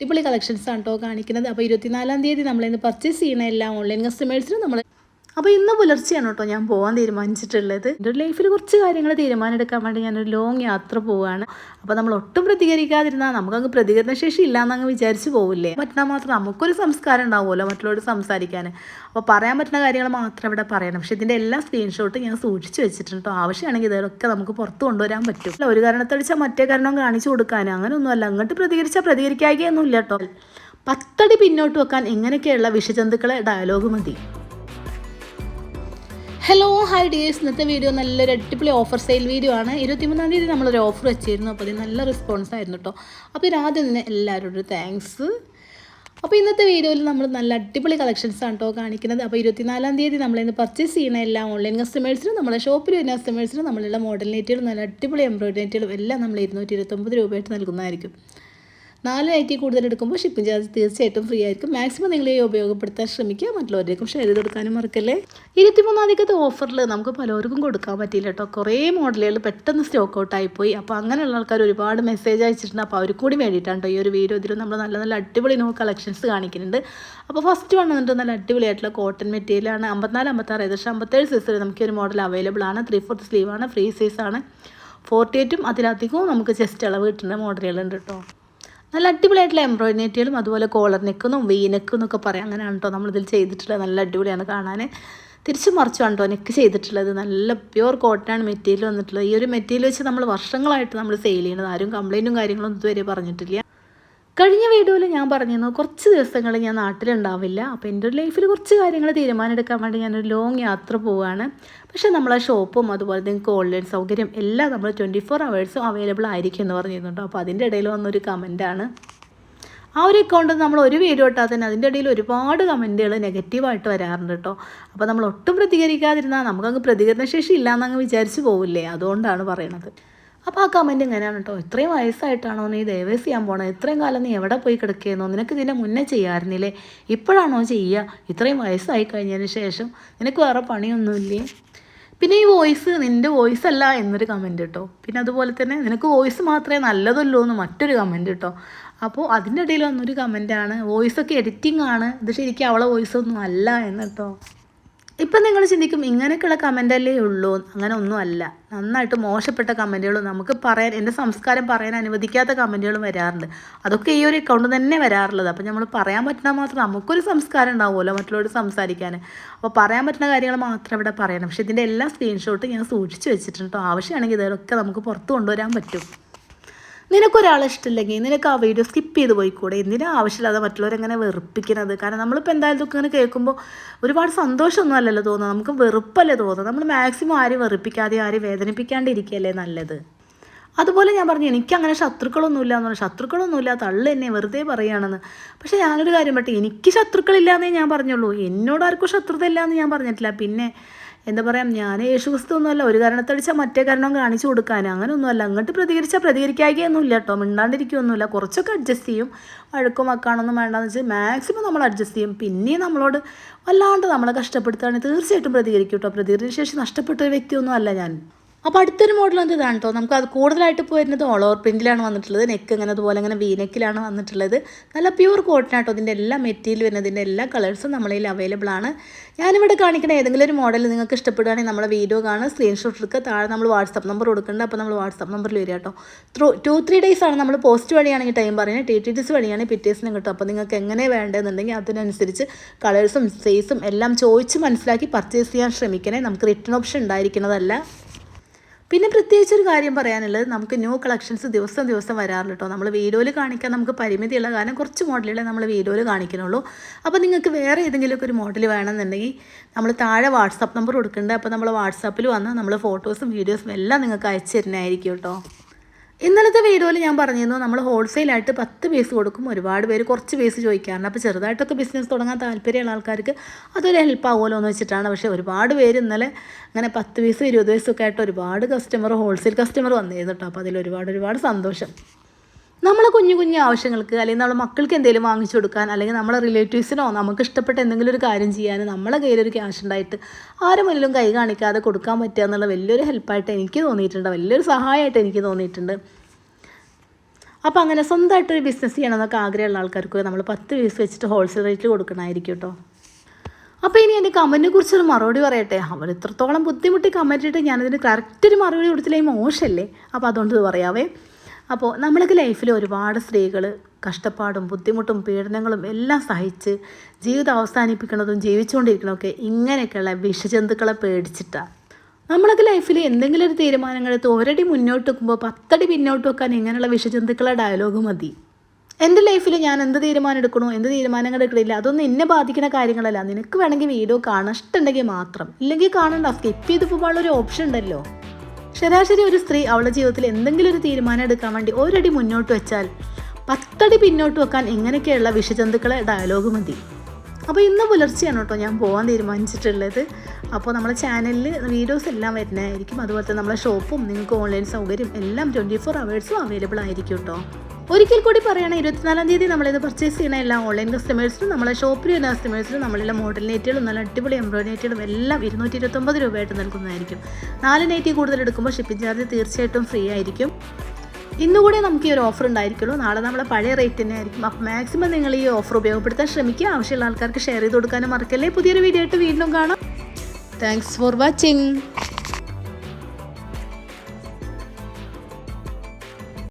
അടിപൊളി കളക്ഷൻസ് ആണ് കേട്ടോ കാണിക്കുന്നത്. അപ്പോൾ 24-ാം തീയതി നമ്മളിന്ന് പർച്ചേസ് ചെയ്യുന്ന എല്ലാ ഓൺലൈൻ കസ്റ്റമേഴ്സിനും നമ്മൾ അപ്പോൾ ഇന്ന് പുലർച്ചെയാണ് കേട്ടോ ഞാൻ പോകാൻ തീരുമാനിച്ചിട്ടുള്ളത്. എൻ്റെ ലൈഫിൽ കുറച്ച് കാര്യങ്ങൾ തീരുമാനമെടുക്കാൻ വേണ്ടി ഞാനൊരു ലോങ് യാത്ര പോവുകയാണ്. അപ്പോൾ നമ്മൾ ഒട്ടും പ്രതികരിക്കാതിരുന്നാൽ നമുക്കങ്ങ് പ്രതികരണശേഷി ഇല്ലയെന്നങ്ങ് വിചാരിച്ച് പോവില്ലേ. പറ്റുന്ന മാത്രം നമുക്കൊരു സംസ്കാരം ഉണ്ടാവുമല്ലോ മറ്റുള്ളവരോട് സംസാരിക്കാൻ. അപ്പോൾ പറയാൻ പറ്റുന്ന കാര്യങ്ങൾ മാത്രം ഇവിടെ പറയണം. പക്ഷേ ഇതിൻ്റെ എല്ലാ സ്ക്രീൻഷോട്ടും ഞാൻ സൂക്ഷിച്ച് വെച്ചിട്ടുണ്ട് കേട്ടോ. ആവശ്യമാണെങ്കിൽ ഇതൊക്കെ നമുക്ക് പുറത്ത് കൊണ്ടുവരാൻ പറ്റും. ഒരു കാരണത്തടിച്ചാൽ മറ്റേ കാരണം കാണിച്ചു കൊടുക്കാനും അങ്ങനെയൊന്നുമല്ല. അങ്ങോട്ട് പ്രതികരിച്ചാൽ പ്രതികരിക്കായികയൊന്നുമില്ല കേട്ടോ. 10 അടി പിന്നോട്ട് വെക്കാൻ ഇങ്ങനെയൊക്കെയുള്ള വിഷജന്തുക്കളെ ഡയലോഗ് മതി. ഹലോ ഹായ് ഡിയേഴ്സ്, ഇന്നത്തെ വീഡിയോ നല്ലൊരു അടിപൊളി ഓഫർ സെയിൽ വീഡിയോ ആണ്. 23-ാം തീയതി നമ്മളൊരു ഓഫർ വെച്ചിരുന്നു. അപ്പോൾ അതിന് നല്ല റെസ്പോൺസ് ആയിരുന്നു കേട്ടോ. അപ്പോൾ ആദ്യം തന്നെ എല്ലാവരോടും താങ്ക്സ്. അപ്പോൾ ഇന്നത്തെ വീഡിയോയിൽ നമ്മൾ നല്ല അടിപൊളി കളക്ഷൻസ് ആണ് കേട്ടോ കാണിക്കുന്നത്. അപ്പോൾ 24-ാം തീയതി നമ്മളിന്ന് പർച്ചേസ് ചെയ്യുന്ന എല്ലാ ഓൺലൈൻ കസ്റ്റമേഴ്സിനും നമ്മളെ ഷോപ്പിൽ വരുന്ന കസ്റ്റമേഴ്സിനും നമ്മളുള്ള മോഡൽ നെറ്റുകളും നല്ല അടിപൊളി എംബ്രോയിഡറി നെറ്റുകളും എല്ലാം നമ്മൾ 229 രൂപയായിട്ട് നൽകുന്നതായിരിക്കും. 4 നൈറ്റി കൂടുതൽ എടുക്കുമ്പോൾ ഷിപ്പിംഗ് ചാർജ് തീർച്ചയായിട്ടും ഫ്രീ ആയിരിക്കും. മാക്സിമം നിങ്ങൾ ഉപയോഗപ്പെടുത്താൻ ശ്രമിക്കുക. മറ്റുള്ളവരേക്കും ഷെയർ ചെയ്ത് കൊടുക്കാനും മറക്കല്ലേ. 23-ാം തീയതി ഓഫറിൽ നമുക്ക് പലർക്കും കൊടുക്കാൻ പറ്റിയില്ല കേട്ടോ. കുറേ മോഡലുകൾ പെട്ടെന്ന് സ്റ്റോക്ക് ഔട്ട് ആയിപ്പോയി. അപ്പോൾ അങ്ങനെയുള്ള ആൾക്കാർ ഒരുപാട് മെസ്സേജ് അയച്ചിട്ടുണ്ട്. അപ്പോൾ അവർ കൂടി വേണ്ടിയിട്ടാണ് കേട്ടോ ഈ ഒരു വീഡിയോ. ഇതിൽ നമ്മൾ നല്ല നല്ല അടിപൊളി കളക്ഷൻസ് കാണിക്കുന്നുണ്ട്. അപ്പോൾ ഫസ്റ്റ് വന്നിട്ട് നല്ല അടിപൊളിയായിട്ടുള്ള കോട്ടൺ മെറ്റീരിയലാണ്. 54, 56, ഏകദേശം 57 സൈസിൽ നമുക്ക് ഒരു മോഡൽ അവൈലബിൾ ആണ്. 3/4 സ്ലീവാണ്, ഫ്രീ സൈസാണ്. 48ഉം അതിലധികവും നമുക്ക് ചെസ്റ്റ് അളവ് കിട്ടുന്ന മോഡലുകളുണ്ട് കേട്ടോ. നല്ല അടിപൊളിയായിട്ടുള്ള എംബ്രോയിഡറി നെറ്റുകളും അതുപോലെ കോളർ നെക്കെന്നും വീനെക്കും എന്നൊക്കെ പറയാം. അങ്ങനെയാണ് കേട്ടോ നമ്മളിതിൽ ചെയ്തിട്ടുള്ളത്. നല്ല അടിപൊളിയാണ് കാണാൻ. തിരിച്ചു മറിച്ചാണ് കേട്ടോ നെക്ക് ചെയ്തിട്ടുള്ളത്. നല്ല പ്യുവർ കോട്ടനാണ് മെറ്റീരിയൽ വന്നിട്ടുള്ളത്. ഈ ഒരു മെറ്റീരിയൽ വെച്ച് നമ്മൾ വർഷങ്ങളായിട്ട് നമ്മൾ സെയിൽ ചെയ്യുന്നത്. ആരും കംപ്ലൈൻറ്റും കാര്യങ്ങളൊന്നും ഇതുവരെ പറഞ്ഞിട്ടില്ല. കഴിഞ്ഞ വീഡിയോയിൽ ഞാൻ പറഞ്ഞിരുന്നു കുറച്ച് ദിവസങ്ങൾ ഞാൻ നാട്ടിലുണ്ടാവില്ല. അപ്പോൾ എൻ്റെ ഒരു ലൈഫിൽ കുറച്ച് കാര്യങ്ങൾ തീരുമാനമെടുക്കാൻ വേണ്ടി ഞാനൊരു ലോങ് യാത്ര പോവുകയാണ്. പക്ഷേ നമ്മളെ ഷോപ്പും അതുപോലെ നിങ്ങൾക്ക് ഓൺലൈൻ സൗകര്യം എല്ലാം നമ്മൾ 24 അവേഴ്സും അവൈലബിൾ ആയിരിക്കും എന്ന് പറഞ്ഞിരുന്നുണ്ടോ. അപ്പോൾ അതിൻ്റെ ഇടയിൽ വന്നൊരു കമൻറ്റാണ്. ആ ഒരു അക്കൗണ്ടിൽ നമ്മൾ ഒരു വീഡിയോ ഇട്ടാൽ തന്നെ അതിൻ്റെ ഇടയിൽ ഒരുപാട് കമൻറ്റുകൾ നെഗറ്റീവായിട്ട് വരാറുണ്ട് കേട്ടോ. അപ്പോൾ നമ്മൾ ഒട്ടും പ്രതികരിക്കാതിരുന്നാൽ നമുക്കങ്ങ് പ്രതികരണശേഷി ഇല്ലയെന്നങ്ങ് വിചാരിച്ച് പോവില്ലേ. അതുകൊണ്ടാണ് പറയണത്. അപ്പോൾ ആ കമൻറ്റ് ഇങ്ങനെയാണ് കേട്ടോ. ഇത്രയും വയസ്സായിട്ടാണോ നീ ഡൈവേഴ്സ് ചെയ്യാൻ പോണത്? ഇത്രയും കാലം നീ എവിടെ പോയി കിടക്കുകയെന്നോ? നിനക്ക് ഇതിൻ്റെ മുന്നേ ചെയ്യാറുന്നില്ലേ? ഇപ്പോഴാണോ ചെയ്യുക? ഇത്രയും വയസ്സായി കഴിഞ്ഞതിന് ശേഷം നിനക്ക് വേറെ പണിയൊന്നുമില്ലേ? പിന്നെ ഈ വോയിസ് നിൻ്റെ വോയിസ് അല്ല എന്നൊരു കമൻറ്റ് കേട്ടോ. പിന്നെ അതുപോലെ തന്നെ നിനക്ക് വോയിസ് മാത്രമേ നല്ലതുള്ളൂ എന്ന് മറ്റൊരു കമൻറ്റ് കേട്ടോ. അപ്പോൾ അതിൻ്റെ ഇടയിൽ വന്നൊരു കമൻറ്റാണ് വോയിസൊക്കെ എഡിറ്റിംഗ് ആണ്, ഇത് ശരിക്കും അവളെ വോയിസൊന്നും അല്ല എന്ന് കേട്ടോ. ഇപ്പം നിങ്ങൾ ചിന്തിക്കും ഇങ്ങനെയൊക്കെയുള്ള കമൻ്റല്ലേ ഉള്ളൂ. അങ്ങനെ ഒന്നുമല്ല. നന്നായിട്ട് മോശപ്പെട്ട കമൻറ്റുകളും നമുക്ക് പറയാൻ എൻ്റെ സംസ്കാരം പറയാൻ അനുവദിക്കാത്ത കമൻറ്റുകളും വരാറുണ്ട്. അതൊക്കെ ഈ ഒരു അക്കൗണ്ട് തന്നെ വരാറുള്ളത്. അപ്പോൾ നമ്മൾ പറയാൻ പറ്റുന്ന മാത്രം നമുക്കൊരു സംസ്കാരം ഉണ്ടാവുമല്ലോ മറ്റുള്ളവരോട് സംസാരിക്കാൻ. അപ്പോൾ പറയാൻ പറ്റുന്ന കാര്യങ്ങൾ മാത്രം ഇവിടെ പറയണം. പക്ഷേ ഇതിൻ്റെ എല്ലാ സ്ക്രീൻഷോട്ടും ഞാൻ സൂക്ഷിച്ച് വെച്ചിട്ടുണ്ട് കേട്ടോ. ആവശ്യമാണെങ്കിൽ ഇതൊക്കെ നമുക്ക് പുറത്ത് കൊണ്ടുവരാൻ പറ്റും. നിനക്കൊരാളെ ഇഷ്ടമില്ലെങ്കിൽ നിനക്ക് ആ വീഡിയോ സ്കിപ്പ് ചെയ്ത് പോയിക്കൂടെ? എന്തിനാ ആവശ്യമില്ലാതെ മറ്റുള്ളവരെങ്ങനെ വെറുപ്പിക്കുന്നത്? കാരണം നമ്മളിപ്പോൾ എന്തായാലും ഇതൊക്കെ ഇങ്ങനെ കേൾക്കുമ്പോൾ ഒരുപാട് സന്തോഷമൊന്നും അല്ലല്ലോ തോന്നുന്നത്, നമുക്ക് വെറുപ്പല്ലേ തോന്നുന്നത്. നമ്മൾ മാക്സിമം ആരും വെറുപ്പിക്കാതെ ആരും വേദനിപ്പിക്കാണ്ടിരിക്കുകയല്ലേ നല്ലത്. അതുപോലെ ഞാൻ പറഞ്ഞു എനിക്കങ്ങനെ ശത്രുക്കളൊന്നുമില്ല എന്ന് പറഞ്ഞു. ശത്രുക്കളൊന്നുമില്ല, തള്ളു എന്നെ വെറുതെ പറയുകയാണെന്ന്. പക്ഷേ ഞാനൊരു കാര്യം പറ്റി, എനിക്ക് ശത്രുക്കളില്ലാന്നേ ഞാൻ പറഞ്ഞുള്ളൂ. എന്നോട് ആർക്കും ശത്രുത ഇല്ലയെന്ന് ഞാൻ പറഞ്ഞിട്ടില്ല. പിന്നെ എന്താ പറയുക, ഞാൻ യേശുക്രിസ്തു ഒന്നുമല്ല. ഒരു കാരണത്തടിച്ചാൽ മറ്റേ കാരണം കാണിച്ചു കൊടുക്കാൻ അങ്ങനെയൊന്നുമല്ല. അങ്ങോട്ട് പ്രതികരിച്ചാൽ പ്രതികരിക്കായികയൊന്നുമില്ല കേട്ടോ. മിണ്ടാണ്ടിരിക്കുകയൊന്നുമില്ല. കുറച്ചൊക്കെ അഡ്ജസ്റ്റ് ചെയ്യും. വഴക്കും വക്കാണൊന്നും വേണ്ടെന്ന് വെച്ചാൽ മാക്സിമം നമ്മൾ അഡ്ജസ്റ്റ് ചെയ്യും. പിന്നെയും നമ്മളോട് വല്ലാണ്ട് നമ്മളെ കഷ്ടപ്പെടുത്തുകയാണെങ്കിൽ തീർച്ചയായിട്ടും പ്രതികരിക്കും കേട്ടോ. പ്രതികരണ ശേഷി നഷ്ടപ്പെട്ട ഒരു വ്യക്തിയൊന്നും അല്ല ഞാൻ. അപ്പോൾ അടുത്തൊരു മോഡൽ വന്നത് ഇതാണ് കേട്ടോ. നമുക്ക് അത് കൂടുതലായിട്ട് പോയിരുന്നത് ഓൾ ഓവർ പ്രിൻറ്റിലാണ് വന്നിട്ടുള്ളത്. നെക്ക് ഇങ്ങനെ അതുപോലെ ഇങ്ങനെ വീനെക്കിലാണ് വന്നിട്ടുള്ളത്. നല്ല പ്യൂർ കോട്ടൺ ആട്ടോ. ഇതിൻ്റെ എല്ലാ മെറ്റീരിയൽ വരുന്നതിൻ്റെ എല്ലാ കളേഴ്സും നമ്മളതിൽ അവൈലബിൾ ആണ്. ഞാനിവിടെ കാണിക്കുന്ന ഏതെങ്കിലും ഒരു മോഡൽ നിങ്ങൾക്ക് ഇഷ്ടപ്പെടുകയാണെങ്കിൽ നമ്മുടെ വീഡിയോ കാണുക, സ്ക്രീൻഷോട്ട് എടുക്കുക. താഴെ നമ്മൾ വാട്സപ്പ് നമ്പർ കൊടുക്കുന്നുണ്ട്. അപ്പോൾ നമ്മൾ വാട്സപ്പ് നമ്പറിൽ വരിക കേട്ടോ. 2-3 ഡേയ്സ് ആണ് നമ്മൾ പോസ്റ്റ് വഴിയാണെങ്കിൽ ടൈം പറയുന്നത്. TTDS വഴിയാണെങ്കിൽ പിറ്റേഴ്സിനും കിട്ടും. അപ്പോൾ നിങ്ങൾക്ക് എങ്ങനെ വേണ്ടതെന്നുണ്ടെങ്കിൽ അതിനനുസരിച്ച് കളേഴ്സും സൈസും എല്ലാം ചോദിച്ച് മനസ്സിലാക്കി പർച്ചേസ് ചെയ്യാൻ ശ്രമിക്കണേ. നമുക്ക് റിട്ടേൺ ഓപ്ഷൻ ഉണ്ടായിരിക്കുന്നതല്ല. പിന്നെ പ്രത്യേകിച്ചൊരു കാര്യം പറയാനുള്ളത്, നമുക്ക് ന്യൂ കളക്ഷൻസ് ദിവസം വരാറുണ്ട് കേട്ടോ. നമ്മൾ വീഡിയോയിൽ കാണിക്കാൻ നമുക്ക് പരിമിതിയുള്ള കാരണം കുറച്ച് മോഡലുകളെ നമ്മൾ വീഡിയോയിൽ കാണിക്കുന്നുള്ളൂ. അപ്പോൾ നിങ്ങൾക്ക് വേറെ ഏതെങ്കിലുമൊക്കെ ഒരു മോഡൽ വേണമെന്നുണ്ടെങ്കിൽ നമ്മൾ താഴെ വാട്സാപ്പ് നമ്പർ കൊടുക്കുന്നുണ്ട്. അപ്പോൾ നമ്മൾ വാട്സാപ്പിൽ വന്ന് നമ്മൾ ഫോട്ടോസും വീഡിയോസും എല്ലാം നിങ്ങൾക്ക് അയച്ചു തരുന്നതായിരിക്കും കേട്ടോ. ഇന്നലത്തെ വീഡിയോയിൽ ഞാൻ പറഞ്ഞിരുന്നു നമ്മൾ ഹോൾസെയിലായിട്ട് 10 പീസ് കൊടുക്കും. ഒരുപാട് പേര് കുറച്ച് പീസ് ചോദിക്കാറുണ്ട്. അപ്പോൾ ചെറുതായിട്ടൊക്കെ ബിസിനസ് തുടങ്ങാൻ താല്പര്യമുള്ള ആൾക്കാർക്ക് അതൊരു ഹെൽപ്പ് ആവുമല്ലോ എന്ന് വെച്ചിട്ടാണ്. പക്ഷേ ഒരുപാട് പേര് ഇന്നലെ അങ്ങനെ 10 പീസ് 20 പീസൊക്കെ ആയിട്ട് ഒരുപാട് ഹോൾസെയിൽ കസ്റ്റമർ വന്നിരുന്നു കേട്ടോ. അപ്പോൾ അതിൽ ഒരുപാട് സന്തോഷം. നമ്മളെ കുഞ്ഞു ആവശ്യങ്ങൾക്ക് അല്ലെങ്കിൽ നമ്മളെ മക്കൾക്ക് എന്തെങ്കിലും വാങ്ങിച്ചു കൊടുക്കാൻ അല്ലെങ്കിൽ നമ്മളെ റിലേറ്റീവ്സിനോ നമുക്ക് ഇഷ്ടപ്പെട്ട എന്തെങ്കിലും ഒരു കാര്യം ചെയ്യാൻ നമ്മളെ കയ്യിലൊരു ക്യാഷ് ഉണ്ടായിട്ട് ആരും മുന്നിലും കൈ കാണിക്കാതെ കൊടുക്കാൻ പറ്റുക എന്നുള്ള വലിയൊരു ഹെൽപ്പായിട്ട് എനിക്ക് തോന്നിയിട്ടുണ്ട്. വലിയൊരു സഹായമായിട്ട് എനിക്ക് തോന്നിയിട്ടുണ്ട്. അപ്പോൾ അങ്ങനെ സ്വന്തമായിട്ടൊരു ബിസിനസ് ചെയ്യണമെന്നൊക്കെ ആഗ്രഹമുള്ള ആൾക്കാർക്ക് നമ്മൾ 10 പീസ് വെച്ചിട്ട് ഹോൾസെയിൽ റേറ്റിൽ കൊടുക്കണമായിരിക്കും കേട്ടോ. അപ്പോൾ ഇനി എൻ്റെ കമൻറ്റിനെ കുറിച്ചൊരു മറുപടി പറയട്ടെ. അവർ ഇത്രത്തോളം ബുദ്ധിമുട്ടി കമൻറ്റ് ഇട്ട് ഞാനതിന് കറക്റ്റ് ഒരു മറുപടി കൊടുത്തില്ലെങ്കിൽ മോശമല്ലേ. അപ്പോൾ അതുകൊണ്ട് ഇത് പറയാവേ. അപ്പോൾ നമ്മളൊക്കെ ലൈഫിൽ ഒരുപാട് സ്ത്രീകൾ കഷ്ടപ്പാടും ബുദ്ധിമുട്ടും പീഡനങ്ങളും എല്ലാം സഹിച്ച് ജീവിതം അവസാനിപ്പിക്കുന്നതും ജീവിച്ചുകൊണ്ടിരിക്കണമൊക്കെ ഇങ്ങനെയൊക്കെയുള്ള വിഷജന്തുക്കളെ പേടിച്ചിട്ടാണ്. നമ്മളൊക്കെ ലൈഫിൽ എന്തെങ്കിലും ഒരു തീരുമാനങ്ങൾ എടുത്ത് ഒരടി മുന്നോട്ട് വെക്കുമ്പോൾ 10 അടി പിന്നോട്ട് വെക്കാൻ ഇങ്ങനെയുള്ള വിഷജന്തുക്കളെ ഡയലോഗ് മതി. എൻ്റെ ലൈഫിൽ ഞാൻ എന്ത് തീരുമാനം എടുക്കണോ എന്ത് തീരുമാനങ്ങൾ എടുക്കണില്ല അതൊന്നും എന്നെ ബാധിക്കുന്ന കാര്യങ്ങളല്ല. നിനക്ക് വേണമെങ്കിൽ വീഡിയോ കാണാൻ ഇഷ്ടമുണ്ടെങ്കിൽ മാത്രം, ഇല്ലെങ്കിൽ കാണണ്ട, സ്കിപ്പ് ചെയ്ത് പോകാനുള്ളൊരു ഓപ്ഷൻ ഉണ്ടല്ലോ. ശരാശരി ഒരു സ്ത്രീ അവളുടെ ജീവിതത്തിൽ എന്തെങ്കിലും ഒരു തീരുമാനം എടുക്കാൻ വേണ്ടി ഒരടി മുന്നോട്ട് വെച്ചാൽ 10 അടി പിന്നോട്ട് വെക്കാൻ ഇങ്ങനെയൊക്കെയുള്ള വിഷജന്തുക്കളെ ഡയലോഗ് മതി. അപ്പോൾ ഇന്ന് പുലർച്ചെയാണ് കേട്ടോ ഞാൻ പോകാൻ തീരുമാനിച്ചിട്ടുള്ളത്. അപ്പോൾ നമ്മുടെ ചാനലിൽ വീഡിയോസ് എല്ലാം വരുന്നതായിരിക്കും. അതുപോലെ തന്നെ നമ്മളെ ഷോപ്പും നിങ്ങൾക്ക് ഓൺലൈൻ സൗകര്യം എല്ലാം 24 hours അവൈലബിൾ ആയിരിക്കും കേട്ടോ. ഒരിക്കൽ കൂടി പറയുകയാണ്, 24-ാം തീയതി നമ്മളിത് പർച്ചേസ് ചെയ്യുന്ന എല്ലാ ഓൺലൈൻ കസ്റ്റമേഴ്സിനും നമ്മളെ ഷോപ്പിൽ വരുന്ന കസ്റ്റമേഴ്സിനും നമ്മളുടെ മോഡൽ നെറ്റുകളും നല്ല അടിപൊളി എംബ്രോയിഡറി നെറ്റുകളും എല്ലാം 229 രൂപയായിട്ട് നൽകുന്നതായിരിക്കും. 4 നെറ്റ് കൂടുതൽ എടുക്കുമ്പോൾ ഷിപ്പിംഗ് ചാർജ് തീർച്ചയായിട്ടും ഫ്രീ ആയിരിക്കും. ഇന്നുകൂടെ നമുക്ക് ഈ ഒരു ഓഫർ ഉണ്ടായിരിക്കുള്ളൂ. നാളെ നമ്മളെ പഴയ റേറ്റ് തന്നെ ആയിരിക്കും. അപ്പോൾ മാക്സിമം നിങ്ങൾ ഈ ഓഫർ ഉപയോഗപ്പെടുത്താൻ ശ്രമിക്കുക. ആവശ്യമുള്ള ആൾക്കാർക്ക് ഷെയർ ചെയ്ത് കൊടുക്കാനും മറക്കല്ലേ. പുതിയൊരു വീഡിയോ ആയിട്ട് വീണ്ടും കാണാം. Thanks for watching.